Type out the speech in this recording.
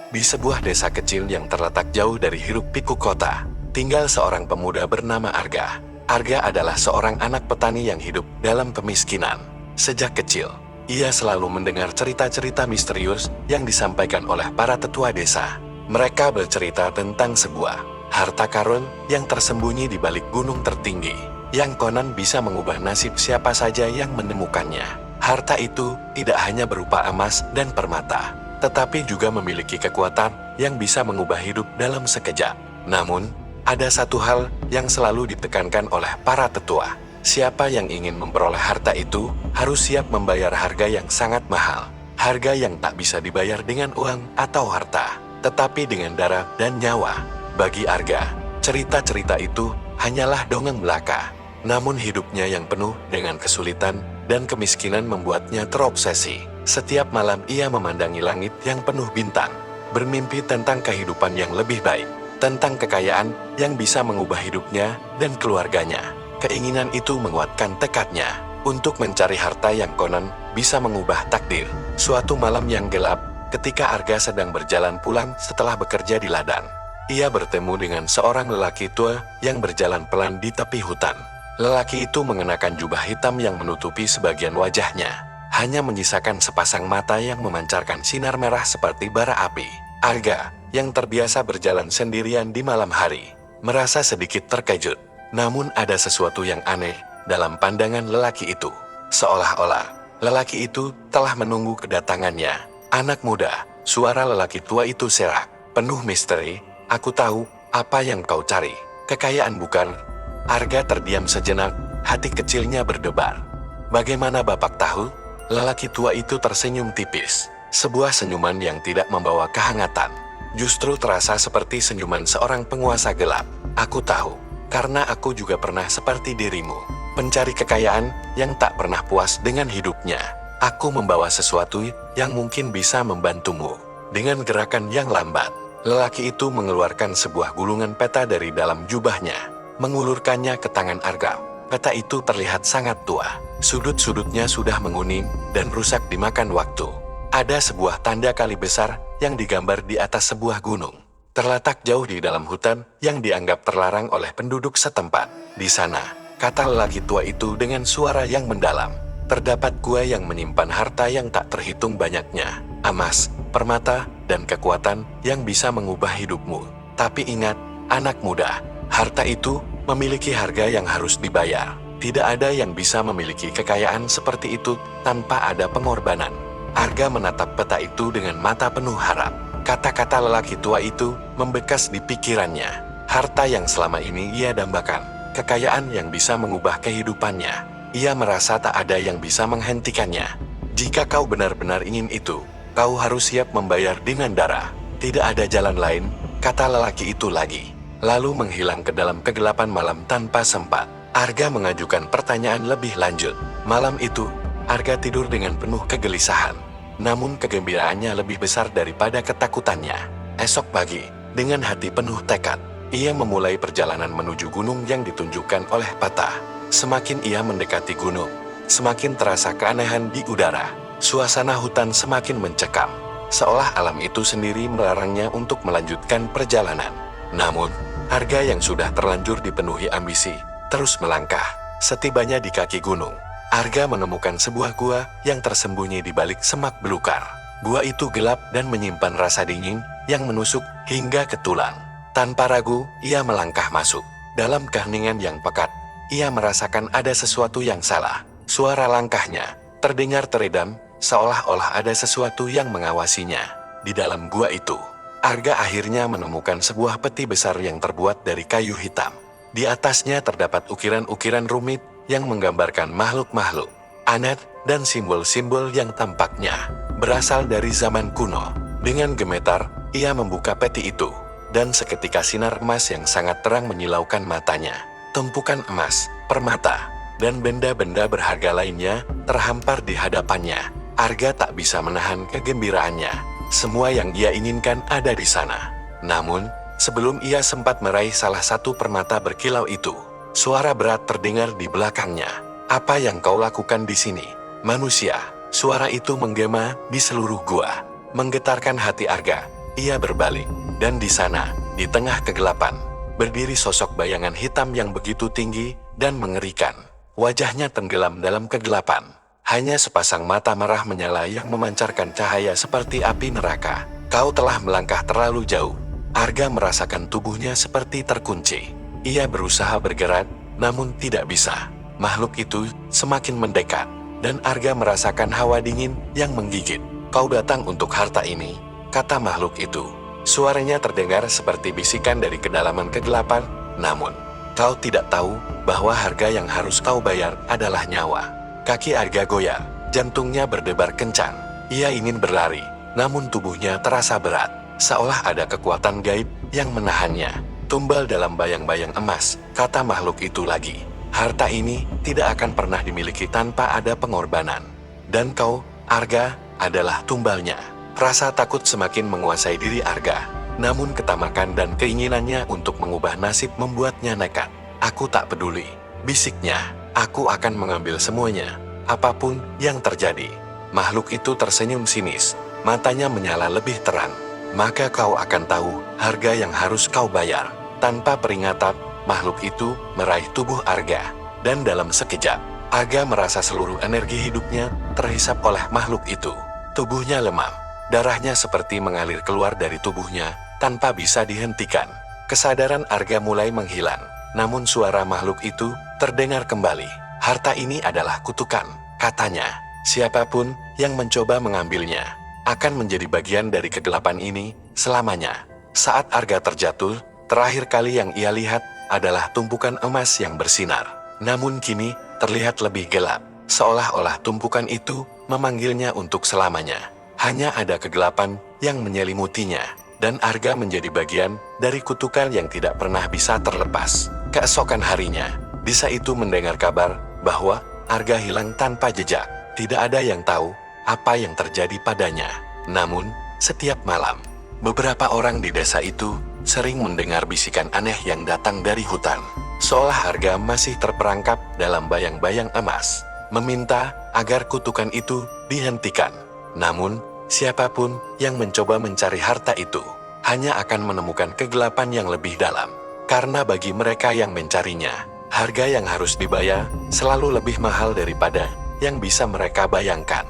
Di sebuah desa kecil yang terletak jauh dari hiruk-pikuk kota, tinggal seorang pemuda bernama Arga. Arga adalah seorang anak petani yang hidup dalam kemiskinan. Sejak kecil, ia selalu mendengar cerita-cerita misterius yang disampaikan oleh para tetua desa. Mereka bercerita tentang sebuah harta karun yang tersembunyi di balik gunung tertinggi, yang konon bisa mengubah nasib siapa saja yang menemukannya. Harta itu tidak hanya berupa emas dan permata, tetapi juga memiliki kekuatan yang bisa mengubah hidup dalam sekejap. Namun, ada satu hal yang selalu ditekankan oleh para tetua. Siapa yang ingin memperoleh harta itu harus siap membayar harga yang sangat mahal. Harga yang tak bisa dibayar dengan uang atau harta, tetapi dengan darah dan nyawa. Bagi Arga, cerita-cerita itu hanyalah dongeng belaka. Namun hidupnya yang penuh dengan kesulitan dan kemiskinan membuatnya terobsesi. Setiap malam ia memandangi langit yang penuh bintang, bermimpi tentang kehidupan yang lebih baik, tentang kekayaan yang bisa mengubah hidupnya dan keluarganya. Keinginan itu menguatkan tekadnya untuk mencari harta yang konon bisa mengubah takdir. Suatu malam yang gelap, ketika Arga sedang berjalan pulang setelah bekerja di ladang, ia bertemu dengan seorang lelaki tua yang berjalan pelan di tepi hutan. Lelaki itu mengenakan jubah hitam yang menutupi sebagian wajahnya, hanya menyisakan sepasang mata yang memancarkan sinar merah seperti bara api. Arga, yang terbiasa berjalan sendirian di malam hari, merasa sedikit terkejut. Namun ada sesuatu yang aneh dalam pandangan lelaki itu. Seolah-olah lelaki itu telah menunggu kedatangannya. "Anak muda," suara lelaki tua itu serak, penuh misteri. "Aku tahu apa yang kau cari. Kekayaan bukan?" Arga terdiam sejenak, hati kecilnya berdebar. "Bagaimana Bapak tahu?" Lelaki tua itu tersenyum tipis. Sebuah senyuman yang tidak membawa kehangatan. Justru terasa seperti senyuman seorang penguasa gelap. "Aku tahu, karena aku juga pernah seperti dirimu. Pencari kekayaan yang tak pernah puas dengan hidupnya. Aku membawa sesuatu yang mungkin bisa membantumu." Dengan gerakan yang lambat, lelaki itu mengeluarkan sebuah gulungan peta dari dalam jubahnya, mengulurkannya ke tangan Arga. Peta itu terlihat sangat tua. Sudut-sudutnya sudah menguning dan rusak dimakan waktu. Ada sebuah tanda kali besar yang digambar di atas sebuah gunung, terletak jauh di dalam hutan yang dianggap terlarang oleh penduduk setempat. "Di sana," kata lelaki tua itu dengan suara yang mendalam, "terdapat gua yang menyimpan harta yang tak terhitung banyaknya. Emas, permata, dan kekuatan yang bisa mengubah hidupmu. Tapi ingat, anak muda, harta itu memiliki harga yang harus dibayar. Tidak ada yang bisa memiliki kekayaan seperti itu tanpa ada pengorbanan." Arga menatap peta itu dengan mata penuh harap. Kata-kata lelaki tua itu membekas di pikirannya. Harta yang selama ini ia dambakan, kekayaan yang bisa mengubah kehidupannya. Ia merasa tak ada yang bisa menghentikannya. "Jika kau benar-benar ingin itu, kau harus siap membayar dengan darah. Tidak ada jalan lain," kata lelaki itu lagi, lalu menghilang ke dalam kegelapan malam tanpa sempat. Arga mengajukan pertanyaan lebih lanjut. Malam itu, Arga tidur dengan penuh kegelisahan. Namun kegembiraannya lebih besar daripada ketakutannya. Esok pagi, dengan hati penuh tekad, ia memulai perjalanan menuju gunung yang ditunjukkan oleh peta. Semakin ia mendekati gunung, semakin terasa keanehan di udara. Suasana hutan semakin mencekam, seolah alam itu sendiri melarangnya untuk melanjutkan perjalanan. Namun, Arga yang sudah terlanjur dipenuhi ambisi, terus melangkah. Setibanya di kaki gunung, Arga menemukan sebuah gua yang tersembunyi di balik semak belukar. Gua itu gelap dan menyimpan rasa dingin yang menusuk hingga ke tulang. Tanpa ragu, ia melangkah masuk. Dalam keheningan yang pekat, ia merasakan ada sesuatu yang salah. Suara langkahnya terdengar teredam, seolah-olah ada sesuatu yang mengawasinya. Di dalam gua itu, Arga akhirnya menemukan sebuah peti besar yang terbuat dari kayu hitam. Di atasnya terdapat ukiran-ukiran rumit yang menggambarkan makhluk-makhluk aneh dan simbol-simbol yang tampaknya berasal dari zaman kuno. Dengan gemetar, ia membuka peti itu, dan seketika sinar emas yang sangat terang menyilaukan matanya. Tumpukan emas, permata, dan benda-benda berharga lainnya terhampar di hadapannya. Arga tak bisa menahan kegembiraannya. Semua yang ia inginkan ada di sana. Namun, sebelum ia sempat meraih salah satu permata berkilau itu, suara berat terdengar di belakangnya. "Apa yang kau lakukan di sini, manusia?" Suara itu menggema di seluruh gua, menggetarkan hati Arga. ia berbalik. Dan di sana, di tengah kegelapan, berdiri sosok bayangan hitam yang begitu tinggi dan mengerikan. Wajahnya tenggelam dalam kegelapan. Hanya sepasang mata merah menyala yang memancarkan cahaya seperti api neraka. Kau telah melangkah terlalu jauh. Arga merasakan tubuhnya seperti terkunci. Ia berusaha bergerak, namun tidak bisa. Makhluk itu semakin mendekat, dan Arga merasakan hawa dingin yang menggigit. Kau datang untuk harta ini, kata makhluk itu. Suaranya terdengar seperti bisikan dari kedalaman kegelapan, namun kau tidak tahu bahwa harga yang harus kau bayar adalah nyawa. Kaki Arga goyang, jantungnya berdebar kencang. Ia ingin berlari, namun tubuhnya terasa berat, seolah ada kekuatan gaib yang menahannya. Tumbal dalam bayang-bayang emas, kata makhluk itu lagi. Harta ini tidak akan pernah dimiliki tanpa ada pengorbanan. Dan kau, Arga, adalah tumbalnya. Rasa takut semakin menguasai diri Arga. Namun ketamakan dan keinginannya untuk mengubah nasib membuatnya nekat. Aku tak peduli, bisiknya. Aku akan mengambil semuanya, apapun yang terjadi. Makhluk itu tersenyum sinis. Matanya menyala lebih terang. Maka kau akan tahu harga yang harus kau bayar. Tanpa peringatan, makhluk itu meraih tubuh Arga. Dan dalam sekejap, Arga merasa seluruh energi hidupnya terhisap oleh makhluk itu. Tubuhnya lemah. Darahnya seperti mengalir keluar dari tubuhnya, tanpa bisa dihentikan. Kesadaran Arga mulai menghilang. Namun suara makhluk itu terdengar kembali. Harta ini adalah kutukan, katanya. Siapapun yang mencoba mengambilnya akan menjadi bagian dari kegelapan ini selamanya. Saat Arga terjatuh, terakhir kali yang ia lihat adalah tumpukan emas yang bersinar. Namun kini terlihat lebih gelap, seolah-olah tumpukan itu memanggilnya untuk selamanya. Hanya ada kegelapan yang menyelimutinya, dan Arga menjadi bagian dari kutukan yang tidak pernah bisa terlepas. Keesokan harinya, desa itu mendengar kabar bahwa Arga hilang tanpa jejak. Tidak ada yang tahu apa yang terjadi padanya. Namun, setiap malam, beberapa orang di desa itu sering mendengar bisikan aneh yang datang dari hutan. Seolah Arga masih terperangkap dalam bayang-bayang emas, meminta agar kutukan itu dihentikan. Namun, siapapun yang mencoba mencari harta itu hanya akan menemukan kegelapan yang lebih dalam. Karena bagi mereka yang mencarinya, harga yang harus dibayar selalu lebih mahal daripada yang bisa mereka bayangkan.